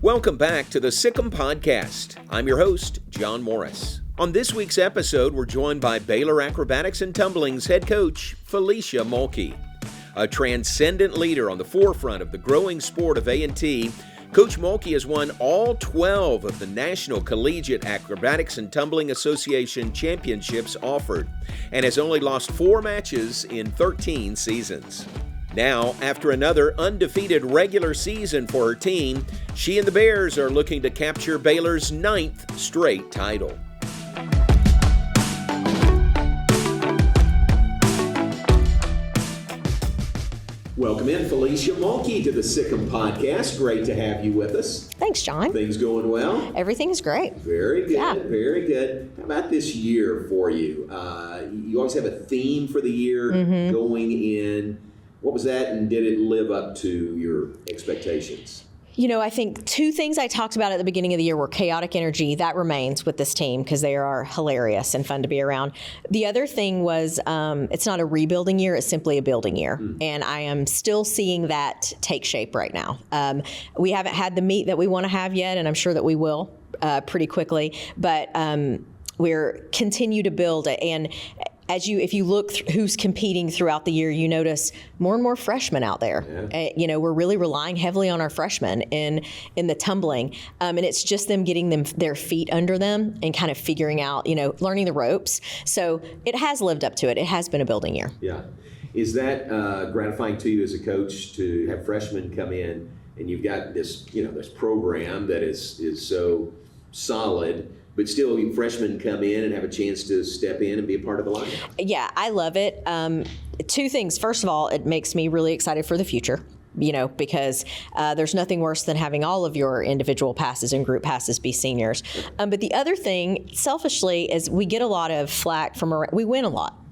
Welcome back to the Sic Em Podcast. I'm your host, John Morris. On this week's episode, we're joined by Baylor Acrobatics and Tumbling's head coach, Felecia Mulkey. A transcendent leader on the forefront of the growing sport of A&T, Coach Mulkey has won all 12 of the National Collegiate Acrobatics and Tumbling Association championships offered, and has only lost 4 matches in 13 seasons. Now, after another undefeated regular season for her team, she and the Bears are looking to capture Baylor's 9th straight title. Welcome in, Felecia Mulkey, to the Sic Em Podcast. Great to have you with us. Thanks, John. Things going well? Everything's great. Very good, Yeah. Very good. How about this year for you? You always have a theme for the year going in. What was that, and did it live up to your expectations? You know, I think 2 things I talked about at the beginning of the year were chaotic energy. That remains with this team because they are hilarious and fun to be around. The other thing was it's not a rebuilding year, it's simply a building year. And I am still seeing that take shape right now. We haven't had the meet that we want to have yet, and I'm sure that we will pretty quickly. But we're continue to build it. And if you look who's competing throughout the year, you notice more and more freshmen out there. Yeah. We're really relying heavily on our freshmen in the tumbling, and it's just them getting their feet under them and kind of figuring out, learning the ropes. So it has lived up to it. It has been a building year. Yeah. Is that gratifying to you as a coach to have freshmen come in and you've got this, this program that is so solid, but still freshmen come in and have a chance to step in and be a part of the lineup? Yeah, I love it. 2 things. First of all, it makes me really excited for the future, because there's nothing worse than having all of your individual passes and group passes be seniors. But the other thing, selfishly, is we get a lot of flack we win a lot.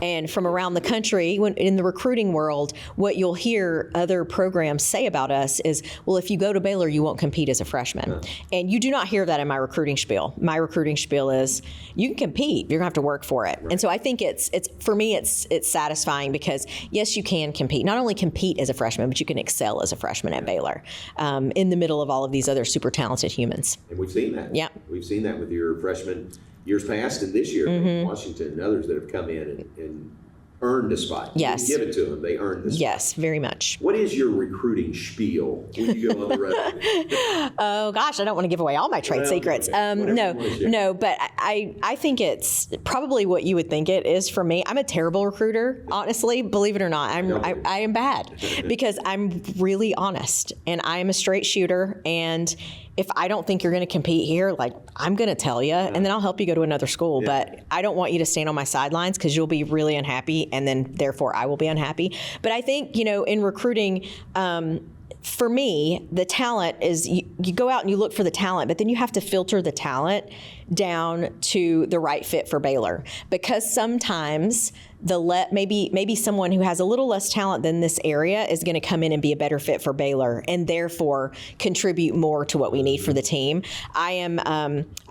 And from around the country, in the recruiting world, what you'll hear other programs say about us is, well, if you go to Baylor, you won't compete as a freshman. And you do not hear that in my recruiting spiel. My recruiting spiel is, you can compete, you're gonna have to work for it. Right. And so I think it's for me, it's satisfying because yes, you can compete. Not only compete as a freshman, but you can excel as a freshman at Baylor in the middle of all of these other super talented humans. And we've seen that. Yeah. We've seen that with your freshmen years past and this year in Washington and others that have come in and earned a spot. Yes. You give it to them, they earned the spot. Yes, very much. What is your recruiting spiel when you go on the road? Oh gosh, I don't want to give away all my trade secrets. No, but I think it's probably what you would think it is for me. I'm a terrible recruiter, honestly, believe it or not. I am bad because I'm really honest and I am a straight shooter, and if I don't think you're going to compete here, I'm going to tell you, and then I'll help you go to another school. Yeah. But I don't want you to stand on my sidelines because you'll be really unhappy, and then therefore I will be unhappy. But I think, in recruiting, for me, the talent is you go out and you look for the talent, but then you have to filter the talent down to the right fit for Baylor, because sometimes maybe someone who has a little less talent than this area is going to come in and be a better fit for Baylor and therefore contribute more to what we need for the team. I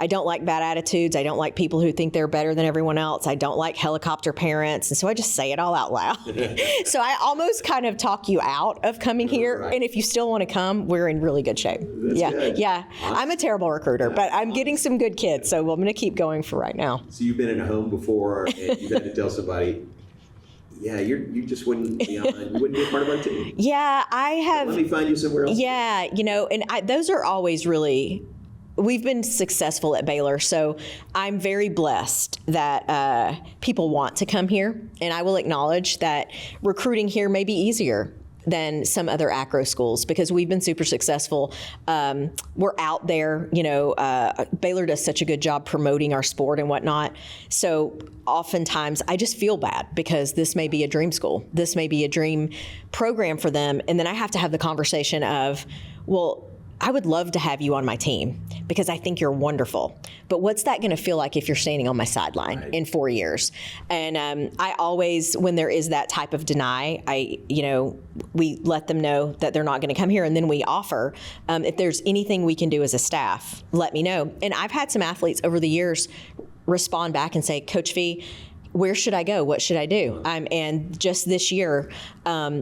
don't like bad attitudes. I don't like people who think they're better than everyone else. I don't like helicopter parents. And so I just say it all out loud. So I almost kind of talk you out of coming here. Right. And if you still want to come, we're in really good shape. That's good. Yeah. Awesome. I'm a terrible recruiter, but I'm getting some good kids. So I'm going to keep going for right now. So you've been in a home before and you've had to tell somebody, yeah, you just wouldn't be on. You wouldn't be a part of our team. Yeah, I have. Let me find you somewhere else. Yeah, and those are always really. We've been successful at Baylor, so I'm very blessed that people want to come here, and I will acknowledge that recruiting here may be easier than some other acro schools because we've been super successful. We're out there, Baylor does such a good job promoting our sport and whatnot. So oftentimes I just feel bad because this may be a dream school. This may be a dream program for them. And then I have to have the conversation of, well, I would love to have you on my team because I think you're wonderful. But what's that going to feel like if you're standing on my sideline in 4 years? And I always, when there is that type of deny, we let them know that they're not going to come here, and then we offer, if there's anything we can do as a staff, let me know. And I've had some athletes over the years respond back and say, Coach V, where should I go? What should I do? And just this year,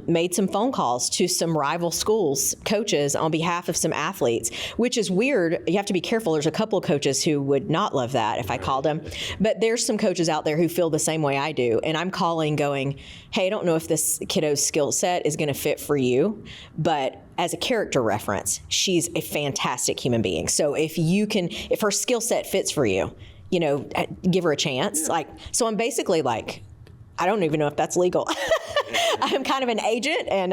made some phone calls to some rival schools, coaches on behalf of some athletes, which is weird. You have to be careful. There's a couple of coaches who would not love that if I called them. But there's some coaches out there who feel the same way I do. And I'm calling going, hey, I don't know if this kiddo's skill set is going to fit for you, but as a character reference, she's a fantastic human being. So if her skill set fits for you, give her a chance. So I'm basically like, I don't even know if that's legal. I'm kind of an agent, and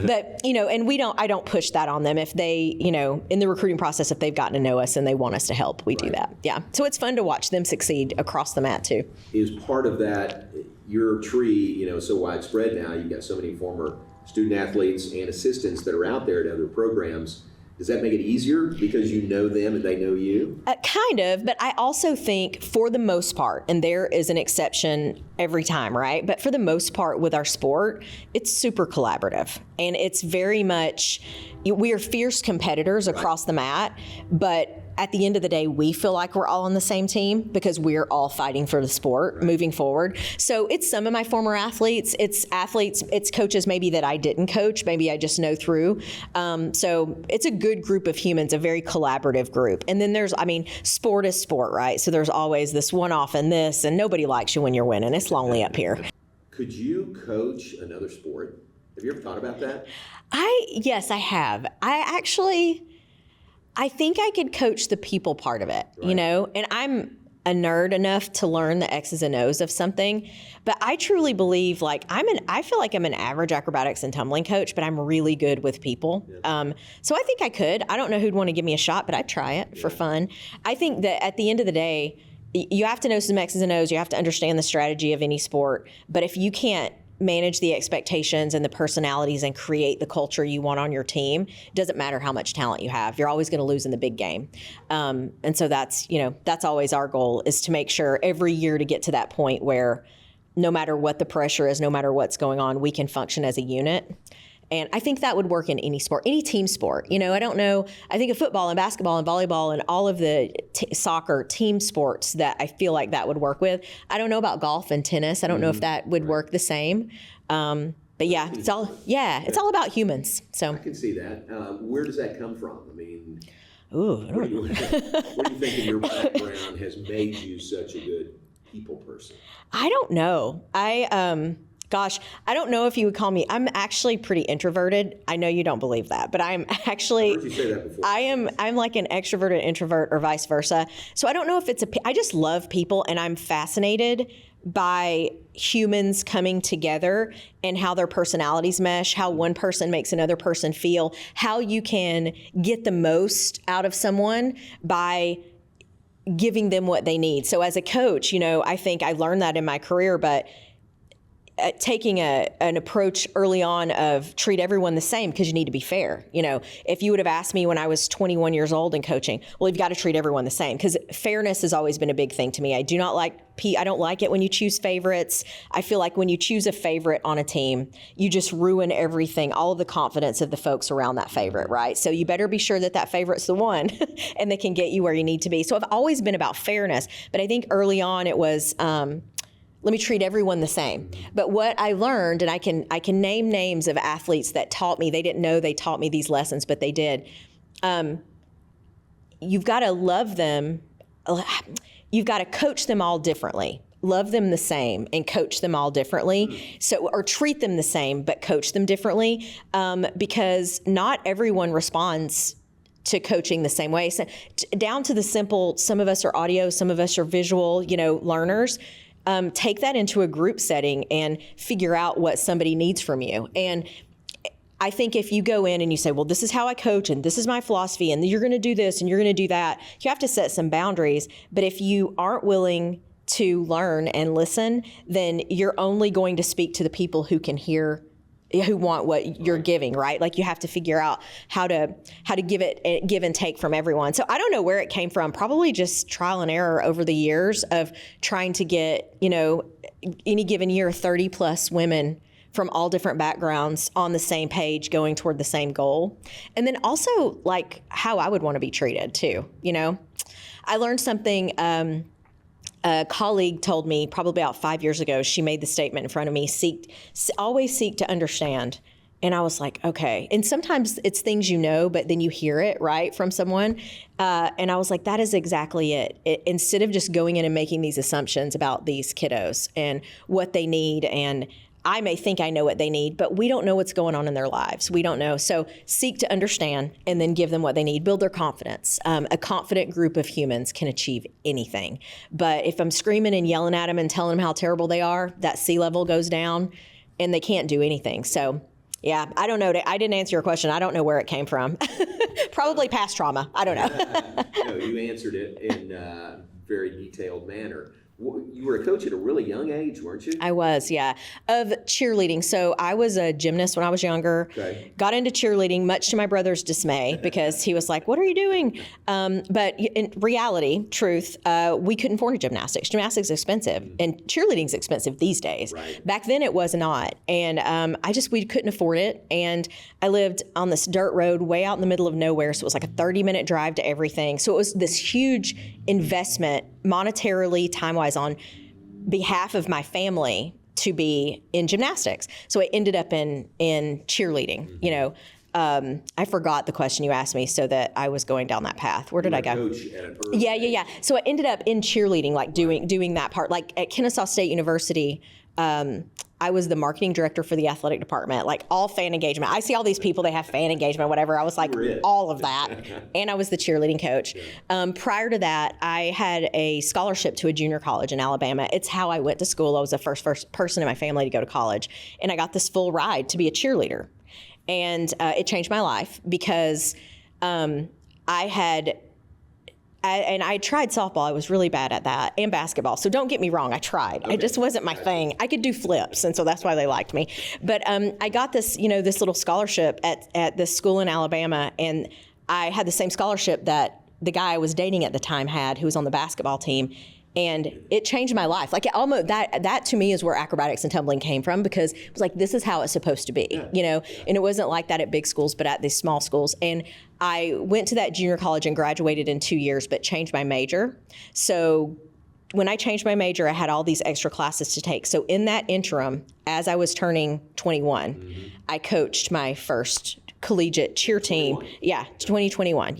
but and I don't push that on them if they, in the recruiting process, if they've gotten to know us and they want us to help, we do that. Yeah. So it's fun to watch them succeed across the mat too. Is part of that your tree, so widespread now? You've got so many former student athletes and assistants that are out there at other programs. Does that make it easier because you know them and they know you? Kind of, but I also think for the most part, and there is an exception every time, right? But for the most part with our sport, it's super collaborative. And it's very much, we are fierce competitors across the mat, but at the end of the day, we feel like we're all on the same team because we're all fighting for the sport moving forward. So it's some of my former athletes, it's coaches maybe that I didn't coach, maybe I just know through. So it's a good group of humans, a very collaborative group. And then sport is sport, right? So there's always this one-off and this, and nobody likes you when you're winning. It's lonely up here. Could you coach another sport? Have you ever thought about that? Yes, I have. I think I could coach the people part of it, right. And I'm a nerd enough to learn the X's and O's of something, but I truly believe I feel like I'm an average acrobatics and tumbling coach, but I'm really good with people. Yeah. So I think I could. I don't know who'd want to give me a shot, but I'd try it for fun. I think that at the end of the day, you have to know some X's and O's. You have to understand the strategy of any sport, but if you can't manage the expectations and the personalities and create the culture you want on your team, it doesn't matter how much talent you have. You're always going to lose in the big game. And so that's always our goal, is to make sure every year to get to that point where no matter what the pressure is, no matter what's going on, we can function as a unit. And I think that would work in any sport, any team sport. I don't know. I think of football and basketball and volleyball and all of the soccer team sports that I feel like that would work with. I don't know about golf and tennis. I don't know if that would work the same. But yeah, it's all about humans. So I can see that. Where does that come from? I mean, what do you think in your background has made you such a good people person? I don't know. Gosh, I don't know if you would call me, I'm actually pretty introverted. I know you don't believe that, but I'm actually, I heard you say that before. I'm like an extroverted introvert or vice versa. So I don't know if I just love people, and I'm fascinated by humans coming together and how their personalities mesh, how one person makes another person feel, how you can get the most out of someone by giving them what they need. So as a coach, I think I learned that in my career, but taking an approach early on of treat everyone the same because you need to be fair. If you would have asked me when I was 21 years old in coaching, well, you've got to treat everyone the same, because fairness has always been a big thing to me. I don't like it when you choose favorites. I feel like when you choose a favorite on a team, you just ruin everything, all of the confidence of the folks around that favorite, right? So you better be sure that favorite's the one and they can get you where you need to be. So I've always been about fairness, but I think early on it was, let me treat everyone the same. But what I learned, and I can name names of athletes that taught me, they didn't know they taught me these lessons, but they did. You've got to love them. You've got to coach them all differently. Love them the same and coach them all differently. So, or treat them the same, but coach them differently, because not everyone responds to coaching the same way. So, down to the simple, some of us are audio, some of us are visual, learners. Take that into a group setting and figure out what somebody needs from you. And I think if you go in and you say, well, this is how I coach and this is my philosophy and you're going to do this and you're going to do that, you have to set some boundaries. But if you aren't willing to learn and listen, then you're only going to speak to the people who can hear, who want what you're giving, right? Like you have to figure out how to give and take from everyone. So I don't know where it came from. Probably just trial and error over the years of trying to get, any given year, 30 plus women from all different backgrounds on the same page, going toward the same goal. And then also like how I would want to be treated too. I learned something, a colleague told me probably about 5 years ago, she made the statement in front of me, always seek to understand. And I was like, okay. And sometimes it's things you know, but then you hear it, right, from someone. And I was like, that is exactly it. Instead of just going in and making these assumptions about these kiddos and what they need, and I may think I know what they need, but we don't know what's going on in their lives. We don't know. So seek to understand and then give them what they need. Build their confidence. A confident group of humans can achieve anything. But if I'm screaming and yelling at them and telling them how terrible they are, that sea level goes down and they can't do anything. So yeah, I don't know. I didn't answer your question. I don't know where it came from. Probably past trauma. I don't know. No, you answered it in a very detailed manner. You were a coach at a really young age, weren't you? I was, yeah, of cheerleading. So I was a gymnast when I was younger, got into cheerleading, much to my brother's dismay, because he was like, what are you doing? But in reality, truth, we couldn't afford gymnastics. Gymnastics is expensive, and cheerleading's expensive these days. Right. Back then it was not. And we couldn't afford it. And I lived on this dirt road way out in the middle of nowhere. So it was like a 30-minute drive to everything. So it was this huge investment monetarily, time-wise, on behalf of my family to be in gymnastics. So I ended up in cheerleading. You know, I forgot the question you asked me, so that I was going down that path. Where did I go? Coach at an early age. So I ended up in cheerleading, like doing that part. Like at Kennesaw State University, I was the marketing director for the athletic department, like all fan engagement. I see all these people, they have fan engagement, whatever. I was like all of that. And I was the cheerleading coach. Prior to that, I had a scholarship to a junior college in Alabama. It's how I went to school. I was the first person in my family to go to college. And I got this full ride to be a cheerleader. And it changed my life because I tried softball. I was really bad at that, and basketball. So don't get me wrong, I tried. Okay. It just wasn't my thing. I could do flips, and so that's why they liked me. But I got this little scholarship at this school in Alabama, and I had the same scholarship that the guy I was dating at the time had, who was on the basketball team. And it changed my life. Like almost that to me is where acrobatics and tumbling came from, because it was like, this is how it's supposed to be, you know? And it wasn't like that at big schools, but at these small schools. And I went to that junior college and graduated in 2 years, but changed my major. So when I changed my major, I had all these extra classes to take. So in that interim, as I was turning 21, I coached my first collegiate cheer team. 2021.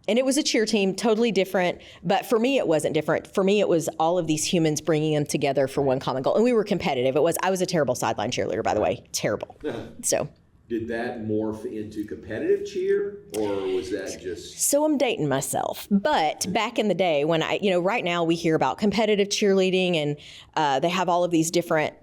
And it was a cheer team, totally different. But for me, it wasn't different. For me, it was all of these humans bringing them together for one common goal. And we were competitive. I was a terrible sideline cheerleader, by the way. Terrible. So. Did that morph into competitive cheer, or was that just? So I'm dating myself. But back in the day when right now we hear about competitive cheerleading, and they have all of these different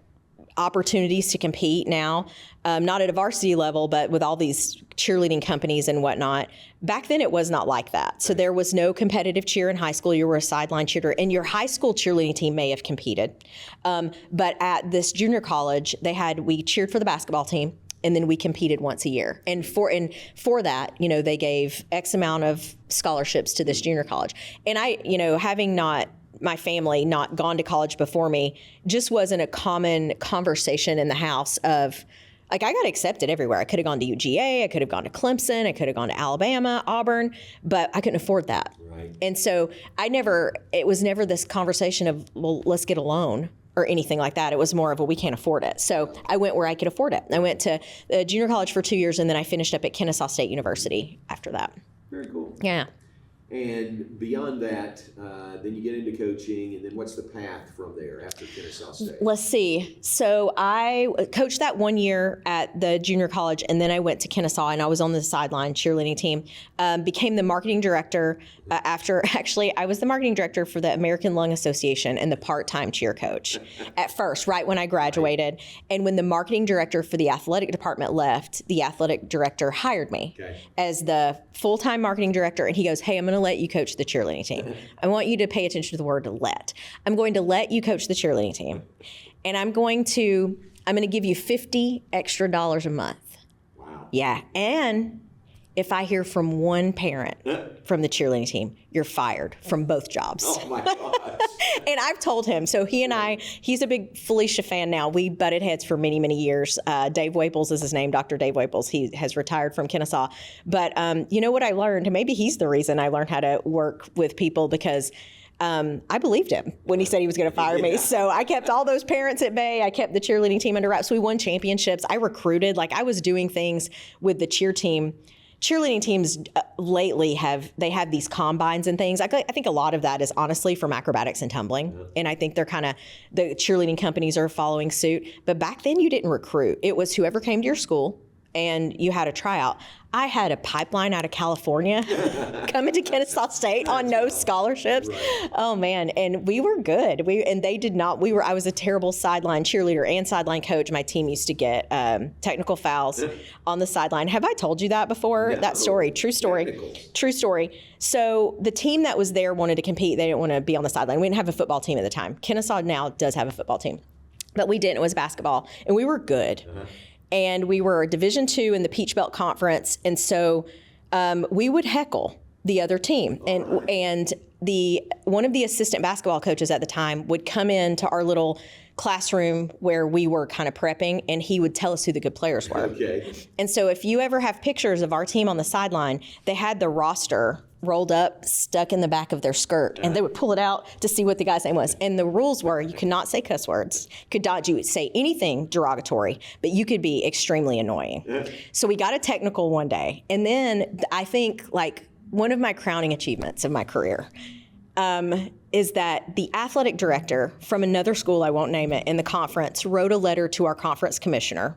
opportunities to compete now, not at a varsity level, but with all these cheerleading companies and whatnot. Back then, it was not like that. So there was no competitive cheer in high school. You were a sideline cheerleader, and your high school cheerleading team may have competed. But at this junior college, we cheered for the basketball team, and then we competed once a year. And for that, they gave X amount of scholarships to this junior college. And I, having my family not gone to college before me, just wasn't a common conversation in the house of, like, I got accepted everywhere. I could have gone to UGA, I could have gone to Clemson, I could have gone to Alabama, Auburn, but I couldn't afford that. Right. And so it was never this conversation of, well, let's get a loan or anything like that. It was more of we can't afford it. So I went where I could afford it. I went to junior college for 2 years, and then I finished up at Kennesaw State University after that. Very cool. Yeah. And beyond that, then you get into coaching, and then what's the path from there after Kennesaw State? Let's see. So I coached that 1 year at the junior college, and then I went to Kennesaw, and I was on the sideline cheerleading team. Became the marketing director actually, I was the marketing director for the American Lung Association and the part-time cheer coach at first, right when I graduated. And when the marketing director for the athletic department left, the athletic director hired me as the full-time marketing director, and he goes, hey, I'm going to let you coach the cheerleading team. I want you to pay attention to the word let. I'm going to let you coach the cheerleading team. And I'm going to give you $50 extra a month. Wow. Yeah. And if I hear from one parent from the cheerleading team, you're fired from both jobs. Oh my gosh. And I've told him, so he's a big Felecia fan now. We butted heads for many, many years. Dave Waples is his name, Dr. Dave Waples. He has retired from Kennesaw. But you know what I learned? Maybe he's the reason I learned how to work with people, because I believed him when he said he was going to fire me. So I kept all those parents at bay. I kept the cheerleading team under wraps. We won championships. I recruited. Like, I was doing things with the cheer team. Cheerleading teams lately have these combines and things. I think a lot of that is honestly from acrobatics and tumbling. Yeah. And I think they're the cheerleading companies are following suit. But back then you didn't recruit. It was whoever came to your school and you had a tryout. I had a pipeline out of California coming to Kennesaw State on no scholarships. Right. Oh man, and we were good. They did not. I was a terrible sideline cheerleader and sideline coach. My team used to get technical fouls on the sideline. Have I told you that before? No. That story, true story. Technicals. True story. So the team that was there wanted to compete. They didn't want to be on the sideline. We didn't have a football team at the time. Kennesaw now does have a football team, but we didn't. It was basketball, and we were good. Uh-huh. And we were Division II in the Peach Belt Conference, and so we would heckle the other team. And one of the assistant basketball coaches at the time would come into our little classroom where we were kind of prepping, and he would tell us who the good players were. Okay. And so if you ever have pictures of our team on the sideline, they had the roster rolled up, stuck in the back of their skirt, and they would pull it out to see what the guy's name was. And the rules were you could not say cuss words, could not say anything derogatory, but you could be extremely annoying. Yeah. So we got a technical one day, and then I think like one of my crowning achievements of my career is that the athletic director from another school, I won't name it, in the conference wrote a letter to our conference commissioner.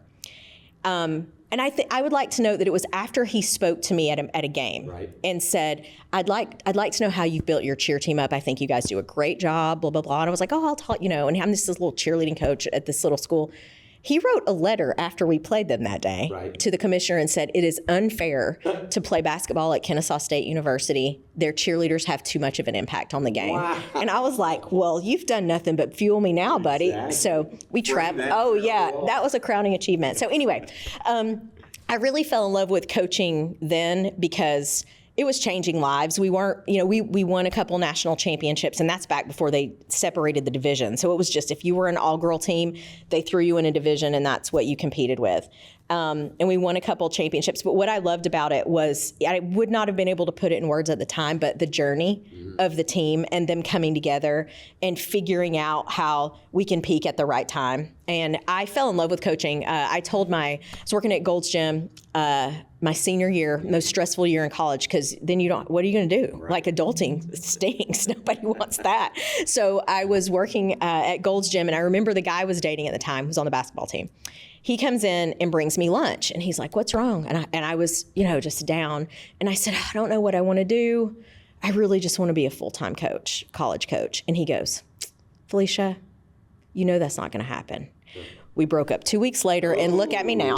And I would like to note that it was after he spoke to me at a game, right, and said, I'd like to know how you've built your cheer team up. I think you guys do a great job, blah, blah, blah. And I was like, oh, I'll talk, and I'm just this little cheerleading coach at this little school. He wrote a letter after we played them that day to the commissioner and said, it is unfair to play basketball at Kennesaw State University. Their cheerleaders have too much of an impact on the game. Wow. And I was like, well, you've done nothing but fuel me now, buddy. Exactly. So we trapped. Oh, yeah, that was a crowning achievement. So anyway, I really fell in love with coaching then because it was changing lives. We weren't, we won a couple national championships, and that's back before they separated the division. So it was just if you were an all-girl team, they threw you in a division, and that's what you competed with. And we won a couple championships. But what I loved about it was I would not have been able to put it in words at the time, but the journey of the team and them coming together and figuring out how we can peak at the right time. And I fell in love with coaching. I was working at Gold's Gym my senior year, most stressful year in college, because then what are you going to do? Right. Like adulting stinks. Nobody wants that. So I was working at Gold's Gym, and I remember the guy I was dating at the time was on the basketball team. He comes in and brings me lunch, and he's like, what's wrong? And I was, just down. And I said, I don't know what I want to do. I really just want to be a full-time coach, college coach. And he goes, Felecia, that's not going to happen. We broke up 2 weeks later, and look at me now.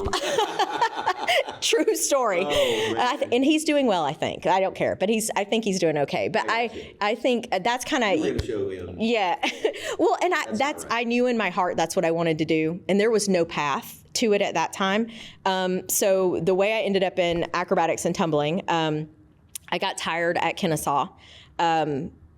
True story. Oh, and he's doing well, I think. I don't care, but I think he's doing okay. But I think that's kind of, yeah. Well, and I knew in my heart that's what I wanted to do, and there was no path to it at that time. So the way I ended up in acrobatics and tumbling, I got tired at Kennesaw,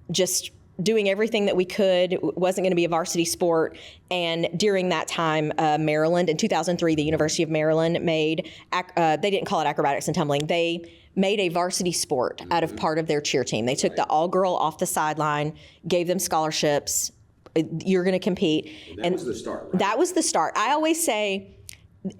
just doing everything that we could. It wasn't going to be a varsity sport. And during that time, Maryland, in 2003, the University of Maryland made, they didn't call it acrobatics and tumbling. They made a varsity sport out of part of their cheer team. They took the all-girl off the sideline, gave them scholarships. You're going to compete. That was the start, right? That was the start. I always say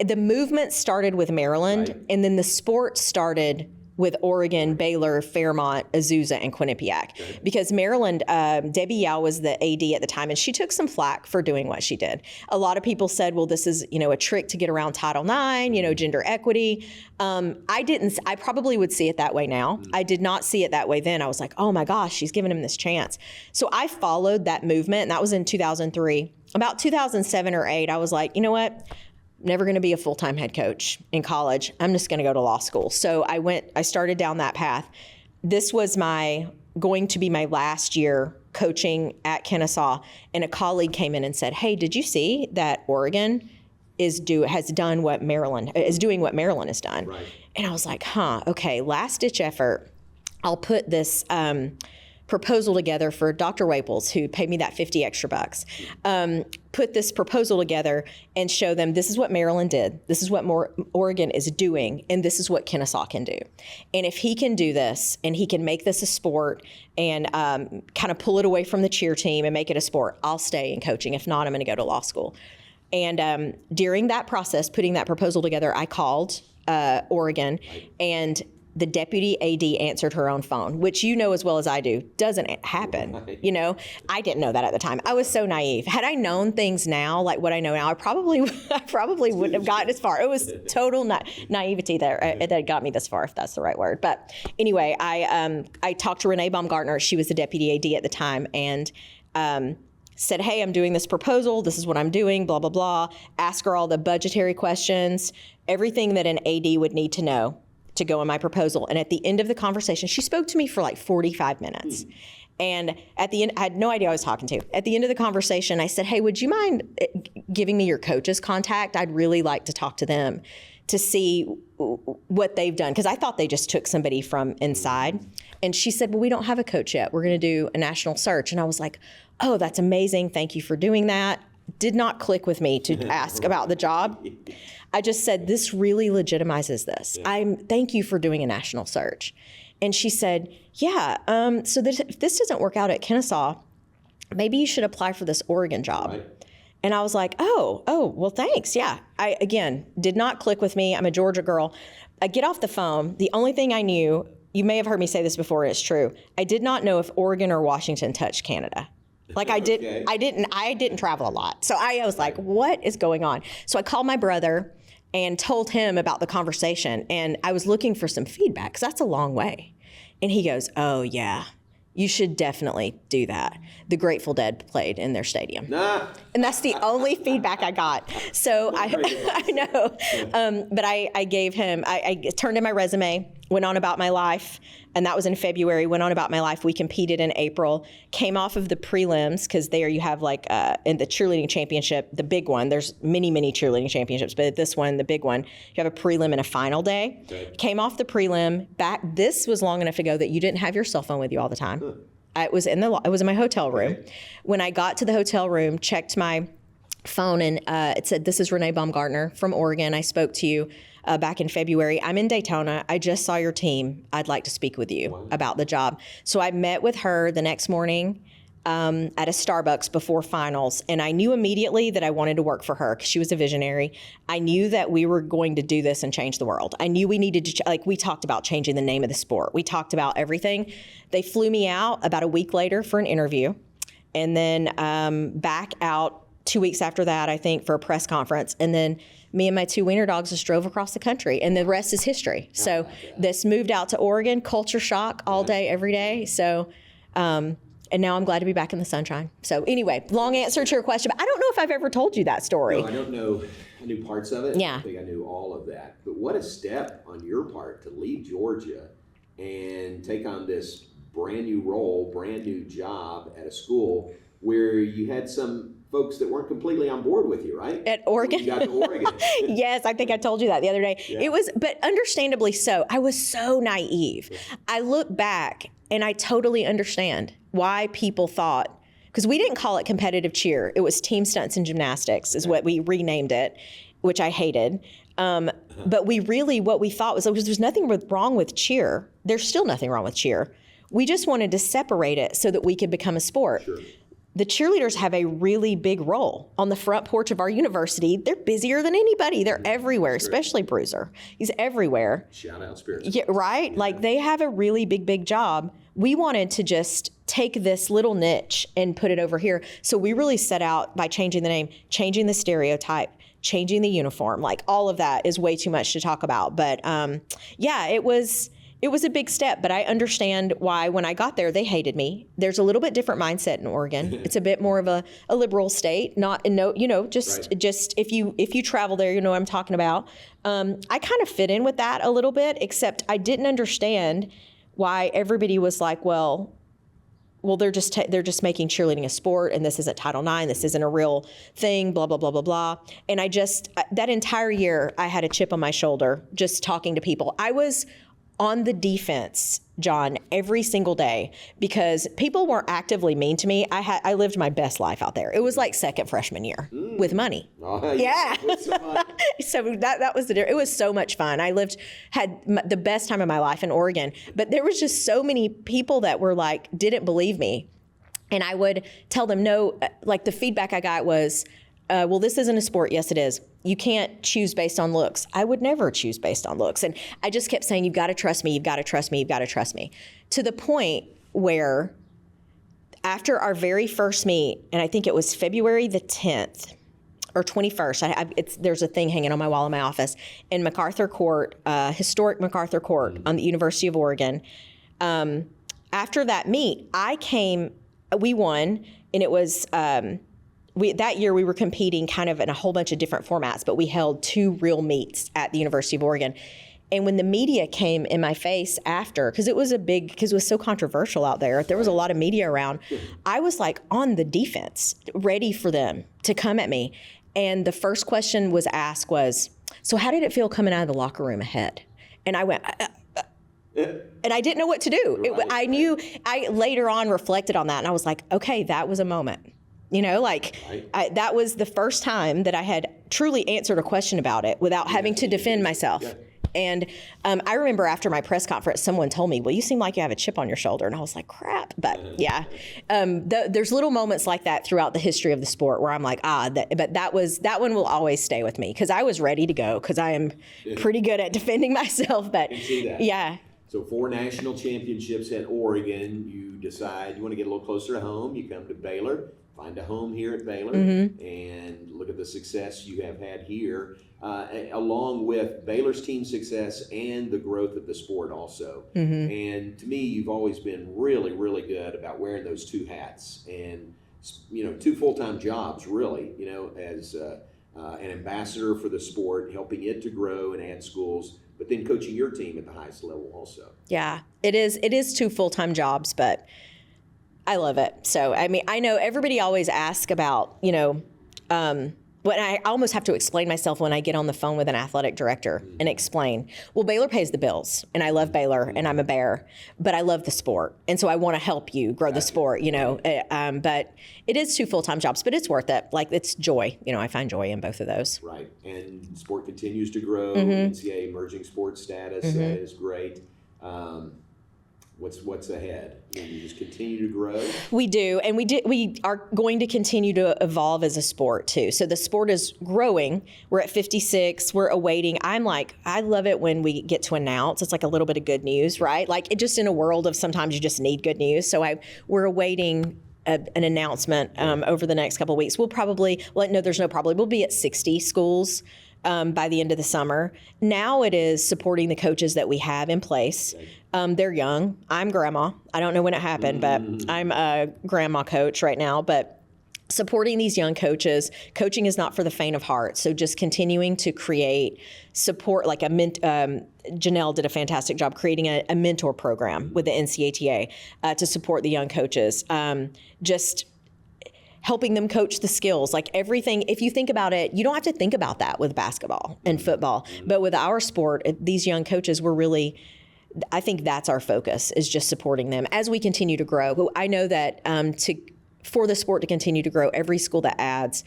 the movement started with Maryland, and then the sport started with Oregon, Baylor, Fairmont, Azusa, and Quinnipiac. Okay. Because Maryland, Debbie Yao was the AD at the time, and she took some flack for doing what she did. A lot of people said, well, this is, a trick to get around Title IX, gender equity. I probably would see it that way now. I did not see it that way then. I was like, oh my gosh, she's giving him this chance. So I followed that movement, and that was in 2003. About 2007 or 8, I was like, you know what? Never going to be a full-time head coach in college. I'm just going to go to law school. So I started down that path. This was going to be my last year coaching at Kennesaw, and a colleague came in and said, hey, did you see that Oregon is doing what Maryland has done? Right. And I was like, okay, last ditch effort. I'll put this proposal together for Dr. Waples, who paid me that 50 extra bucks. Put this proposal together and show them this is what Maryland did, this is what Oregon is doing, and this is what Kennesaw can do. And if he can do this and he can make this a sport and kind of pull it away from the cheer team and make it a sport, I'll stay in coaching. If not, I'm going to go to law school. And during that process, putting that proposal together, I called Oregon, and the deputy AD answered her own phone, which you know as well as I do, doesn't happen. I didn't know that at the time. I was so naive. Had I known things now, like what I know now, I probably wouldn't have gotten as far. It was total naivety there that got me this far, if that's the right word. But anyway, I talked to Renee Baumgartner. She was the deputy AD at the time, and said, hey, I'm doing this proposal. This is what I'm doing, blah, blah, blah. Ask her all the budgetary questions, everything that an AD would need to know to go in my proposal. And at the end of the conversation, she spoke to me for like 45 minutes. And at the end, I had no idea who I was talking to. At the end of the conversation, I said, hey, would you mind giving me your coach's contact? I'd really like to talk to them to see what they've done. Because I thought they just took somebody from inside. And she said, well, we don't have a coach yet. We're going to do a national search. And I was like, oh, that's amazing. Thank you for doing that. Did not click with me to ask about the job. I just said, this really legitimizes this. Thank you for doing a national search. And she said, yeah, so if this doesn't work out at Kennesaw, maybe you should apply for this Oregon job. Right. And I was like, oh, well, thanks. Yeah. I, again, did not click with me. I'm a Georgia girl. I get off the phone. The only thing I knew, you may have heard me say this before, and it's true, I did not know if Oregon or Washington touched Canada. Like I didn't travel a lot. So I was like, what is going on? So I called my brother and told him about the conversation. And I was looking for some feedback because that's a long way. And he goes, oh, yeah, you should definitely do that. The Grateful Dead played in their stadium. Nah. And that's the only feedback I got. So I know. But I gave him, I turned in my resume, went on about my life. And that was in February, went on about my life. We competed in April, came off of the prelims, because there you have like in the cheerleading championship, the big one, there's many cheerleading championships, but this one, the big one, you have a prelim and a final day. Okay. Came off the prelim, this was long enough ago that you didn't have your cell phone with you all the time. Huh. It was in my hotel room. Okay. When I got to the hotel room, checked my phone, and it said, this is Renee Baumgartner from Oregon. I spoke to you back in February. I'm in Daytona. I just saw your team. I'd like to speak with you about the job. So I met with her the next morning at a Starbucks before finals, and I knew immediately that I wanted to work for her because she was a visionary. I knew that we were going to do this and change the world. I knew we needed to, we talked about changing the name of the sport. We talked about everything. They flew me out about a week later for an interview, and then back out 2 weeks after that, I think, for a press conference. And then me and my two wiener dogs just drove across the country, and the rest is history. So this moved out to Oregon, culture shock all day, every day. So, and now I'm glad to be back in the sunshine. So anyway, long answer to your question, but I don't know if I've ever told you that story. No, I don't know. I knew parts of it. Yeah. I think I knew all of that. But what a step on your part to leave Georgia and take on this brand new role, brand new job at a school where you had some folks that weren't completely on board with you, right? At Oregon? You got to Oregon. Yes, I think I told you that the other day. Yeah. It was, but understandably so. I was so naive. Yeah. I look back and I totally understand why people thought, because we didn't call it competitive cheer. It was team stunts and gymnastics is what we renamed it, which I hated. But what we thought was, there's nothing wrong with cheer. There's still nothing wrong with cheer. We just wanted to separate it so that we could become a sport. Sure. The cheerleaders have a really big role on the front porch of our university. They're busier than anybody. They're everywhere, especially Bruiser. He's everywhere. Shout out Spirits. Yeah, right? Yeah. Like they have a really big job. We wanted to just take this little niche and put it over here. So we really set out by changing the name, changing the stereotype, changing the uniform. Like all of that is way too much to talk about. But yeah, it was a big step, but I understand why when I got there, they hated me. There's a little bit different mindset in Oregon. It's a bit more of a liberal state, just if you travel there, you know what I'm talking about. I kind of fit in with that a little bit, except I didn't understand why everybody was like, well, they're just making cheerleading a sport, and this isn't Title IX, this isn't a real thing, blah, blah, blah, blah, blah. And that entire year, I had a chip on my shoulder just talking to people. I was on the defense John, every single day, because people weren't actively mean to me. I lived my best life out there. It was like second freshman year with money. Yeah. With some money. So that was it was so much fun. I had the best time of my life in Oregon, but there was just so many people that were like, didn't believe me. And I would tell them, no, like the feedback I got was, well, this isn't a sport. Yes, it is. You can't choose based on looks. I would never choose based on looks. And I just kept saying, you've got to trust me. You've got to trust me. You've got to trust me. To the point where after our very first meet, and I think it was February the 10th or 21st, there's a thing hanging on my wall in my office in MacArthur Court, historic MacArthur Court on the University of Oregon. After that meet, we won, and it was... that year we were competing kind of in a whole bunch of different formats, but we held 2 real meets at the University of Oregon. And when the media came in my face after, because it was so controversial out there was a lot of media around, I was like on the defense, ready for them to come at me. And the first question was asked was, so how did it feel coming out of the locker room ahead? And I went, and I didn't know what to do. Right. I later on reflected on that, and I was like, okay, that was a moment. That was the first time that I had truly answered a question about it without having to defend myself. Yeah. And I remember after my press conference, someone told me, well, you seem like you have a chip on your shoulder. And I was like, crap. But yeah, there's little moments like that throughout the history of the sport where I'm like, but that one will always stay with me because I was ready to go because I am pretty good at defending myself. But yeah. So 4 national championships at Oregon. You decide you want to get a little closer to home. You come to Baylor. Find a home here at Baylor and look at the success you have had here, along with Baylor's team success and the growth of the sport also. And to me, you've always been really, really good about wearing those 2 hats and, 2 full-time jobs, really, as an ambassador for the sport, helping it to grow and add schools, but then coaching your team at the highest level also. Yeah, it is 2 full-time jobs, but I love it. So, I mean, I know everybody always asks about, when I almost have to explain myself when I get on the phone with an athletic director and explain, well, Baylor pays the bills and I love Baylor and I'm a Bear, but I love the sport. And so I want to help you grow the sport, but it is 2 full-time jobs, but it's worth it. Like it's joy. I find joy in both of those. Right. And sport continues to grow. NCAA emerging sports status, that is great. What's ahead? You just continue to grow? We do, and we are going to continue to evolve as a sport too. So the sport is growing. We're at 56. We're awaiting. I love it when we get to announce. It's like a little bit of good news, right? Like it just in a world of sometimes you just need good news. So we're awaiting an announcement over the next couple of weeks. We'll be at 60 schools. By the end of the summer. Now it is supporting the coaches that we have in place. They're young. I'm grandma. I don't know when it happened, but I'm a grandma coach right now. But supporting these young coaches, coaching is not for the faint of heart. So just continuing to create support, like Janelle did a fantastic job creating a mentor program with the NCATA to support the young coaches. Just helping them coach the skills, like everything. If you think about it, you don't have to think about that with basketball and football. But with our sport, these young coaches, I think that's our focus, is just supporting them as we continue to grow. I know that for the sport to continue to grow, every school that adds,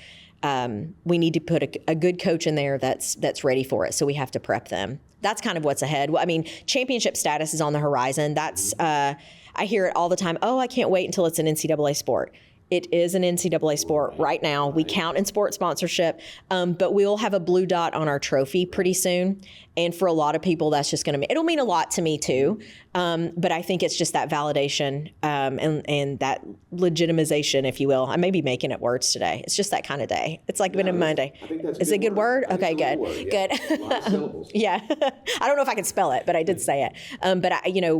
we need to put a good coach in there that's ready for it. So we have to prep them. That's kind of what's ahead. Well, I mean, championship status is on the horizon. That's I hear it all the time. Oh, I can't wait until it's an NCAA sport. It is an NCAA sport right now. We count in sport sponsorship, but we'll have a blue dot on our trophy pretty soon. And for a lot of people, that's just going to it'll mean a lot to me too. But I think it's just that validation and that legitimization, if you will. I may be making it words today. It's just that kind of day. It's like been a Monday. I think that's is it a good word? Okay, good. Yeah. Good. A lot of syllables. Yeah. I don't know if I can spell it, but I did say it. But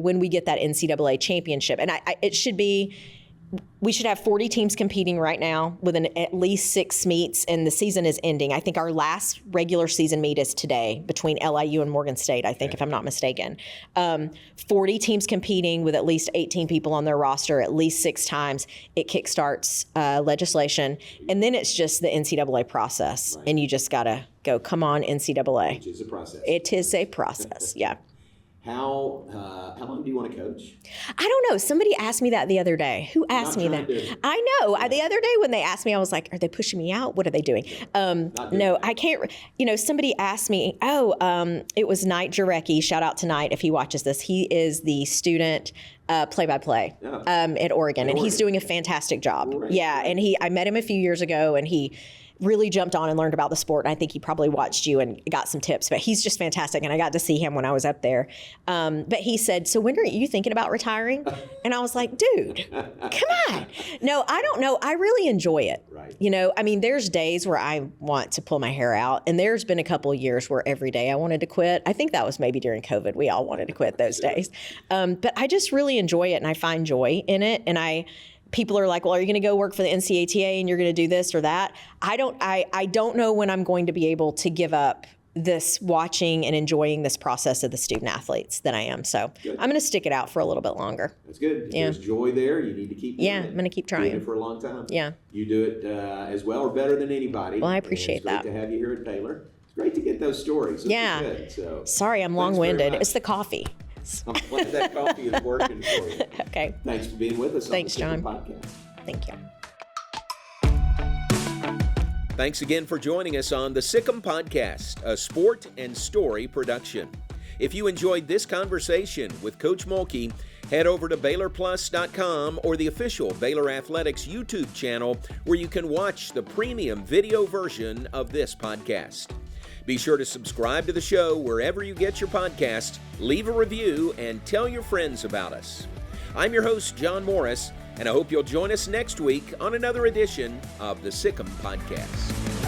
when we get that NCAA championship, and it should be. We should have 40 teams competing right now with at least 6 meets, and the season is ending. I think our last regular season meet is today between LIU and Morgan State, I think, if I'm not mistaken. 40 teams competing with at least 18 people on their roster at least 6 times. It kickstarts legislation, and then it's just the NCAA process, and you just got to go, come on, NCAA. Which is a process. It is a process, yeah. How How long do you want to coach? I don't know. Somebody asked me that the other day. Who asked me that? I know. The other day when they asked me, I was like, are they pushing me out? What are they doing? No, I can't. Somebody asked me, it was Knight Jarecki. Shout out to Knight if he watches this. He is the student play-by-play at Oregon, and he's doing a fantastic job. Right. Yeah, and I met him a few years ago, and he really jumped on and learned about the sport. And I think he probably watched you and got some tips, but he's just fantastic. And I got to see him when I was up there. But he said, so when are you thinking about retiring? And I was like, dude, come on. No, I don't know. I really enjoy it. Right. There's days where I want to pull my hair out, and there's been a couple of years where every day I wanted to quit. I think that was maybe during COVID. We all wanted to quit those days. But I just really enjoy it, and I find joy in it. And people are like, well, are you going to go work for the NCATA and you're going to do this or that? I don't know when I'm going to be able to give up this watching and enjoying this process of the student athletes that I am. So good. I'm going to stick it out for a little bit longer. That's good. If there's joy there, you need to keep doing it. I'm going to keep trying. Doing it for a long time. Yeah. You do it as well or better than anybody. Well, I appreciate that. It's great to have you here at Baylor. It's great to get those stories. Good. So, sorry, I'm long-winded. It's the coffee. I'm glad that coffee is working for you. Okay. Thanks for being with us on the Sic Em John. Podcast. Thank you. Thanks again for joining us on the Sic Em Podcast, a sport and story production. If you enjoyed this conversation with Coach Mulkey, head over to BaylorPlus.com or the official Baylor Athletics YouTube channel where you can watch the premium video version of this podcast. Be sure to subscribe to the show wherever you get your podcast, leave a review, and tell your friends about us. I'm your host, John Morris, and I hope you'll join us next week on another edition of the Sic Em Podcast.